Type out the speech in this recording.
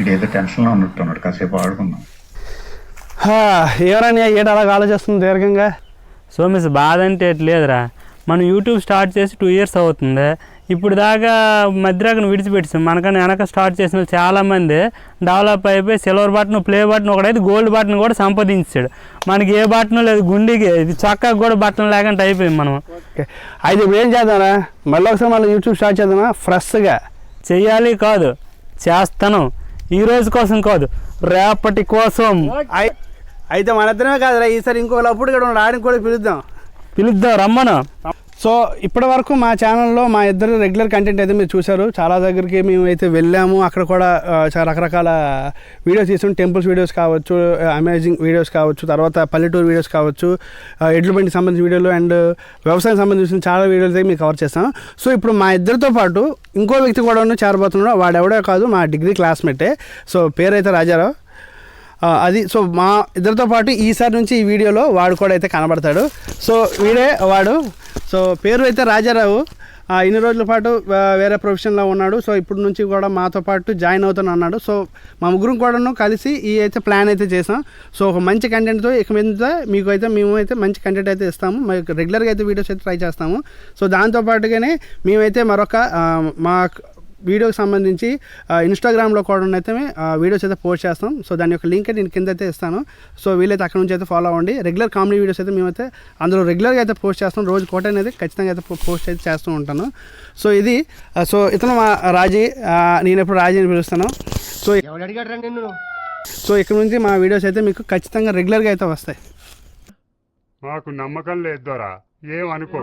ఇదేదో టెన్షన్లో ఉన్నట్టున్నాడు, కాసేపు ఆడుకుందాం. ఎవరని ఏడు అలాగ ఆలోచిస్తుంది దీర్ఘంగా? సో మిస్ బాధ అంటే ఎట్లేదురా, మనం యూట్యూబ్ స్టార్ట్ చేసి 2 years అవుతుంది. ఇప్పుడు దాకా మధ్యరాకను విడిచిపెట్టాం. మనకన్నా వెనక స్టార్ట్ చేసిన వాళ్ళు చాలామంది డెవలప్ అయిపోయి సిల్వర్ బటన్, ప్లే బటన్, ఒకటైతే గోల్డ్ బటన్ కూడా సంపాదించాడు. మనకి ఏ బటన్ లేదు, గుండెకి ఇది చొక్కాకు కూడా బటన్ లేకుండా అయిపోయింది మనం. అయితే ఇప్పుడు ఏం చేద్దామరా, మళ్ళీ ఒకసారి మళ్ళీ యూట్యూబ్ స్టార్ట్ చేద్దామా? ఫ్రెష్గా చెయ్యాలి కాదు, చేస్తాను. ఈ రోజు కోసం కాదు, రేపటి కోసం. అయితే మన ఇద్దరమే కాదురా, ఈసారి ఇంకొకరు అప్పుడు కూడా ఆడిని కూడా పిలుద్దాం, రమ్మను. సో ఇప్పటి వరకు మా ఛానల్లో మా ఇద్దరు రెగ్యులర్ కంటెంట్ అయితే మీరు చూశారు. చాలా దగ్గరికి మేము అయితే వెళ్ళాము, అక్కడ కూడా చాలా రకరకాల వీడియోస్ తీసాం. టెంపుల్స్ వీడియోస్ కావచ్చు, అమేజింగ్ వీడియోస్ కావచ్చు, తర్వాత పల్లెటూరు వీడియోస్ కావచ్చు, ఎడ్ల బండికి సంబంధించిన వీడియోలు అండ్ వ్యవసాయం సంబంధించిన చాలా వీడియోలు అయితే మేము కవర్ చేస్తాం. సో ఇప్పుడు మా ఇద్దరితో పాటు ఇంకో వ్యక్తి కూడా చేరబోతున్నాడు. వాడెవడో కాదు, మా డిగ్రీ క్లాస్మేటే. సో పేరైతే రాజారావు. అది సో మా ఇద్దరితో పాటు ఈసారి నుంచి ఈ వీడియోలో వాడు కూడా అయితే కనబడతాడు. సో వీడే వాడు. సో పేరు అయితే రాజారావు. ఇన్ని రోజుల పాటు వేరే ప్రొఫెషన్లో ఉన్నాడు. సో ఇప్పుడు నుంచి కూడా మాతో పాటు జాయిన్ అవుతాను అన్నాడు. సో మా ముగ్గురం కూడాను కలిసి ఈ అయితే ప్లాన్ అయితే చేసాం. సో ఒక మంచి కంటెంట్తో ఇక మీద మీకు అయితే మేము అయితే మంచి కంటెంట్ అయితే ఇస్తాము. మీకు రెగ్యులర్గా అయితే వీడియోస్ అయితే ట్రై చేస్తాము. సో దాంతోపాటుగానే మేమైతే మరొక మా వీడియోకి సంబంధించి ఇన్స్టాగ్రామ్లో కూడా అయితే వీడియోస్ అయితే పోస్ట్ చేస్తాం. సో దాని యొక్క లింక్ అయితే నేను కింద అయితే ఇస్తాను. సో వీలైతే అక్కడ నుంచి అయితే ఫాలో అవ్వండి. రెగ్యులర్ కామెడీ వీడియోస్ అయితే మేమైతే అందులో రెగ్యులర్గా అయితే పోస్ట్ చేస్తాం. రోజు కోట అనేది ఖచ్చితంగా అయితే పోస్ట్ అయితే చేస్తూ ఉంటాను. సో ఇది సో ఇతను మా రాజీ, నేను ఎప్పుడు రాజీ అని పిలుస్తాను. సో ఇక్కడ నుంచి మా వీడియోస్ అయితే మీకు ఖచ్చితంగా రెగ్యులర్గా అయితే వస్తాయి. మాకు నమ్మకం లేదు దొరా, ఏమనుకో.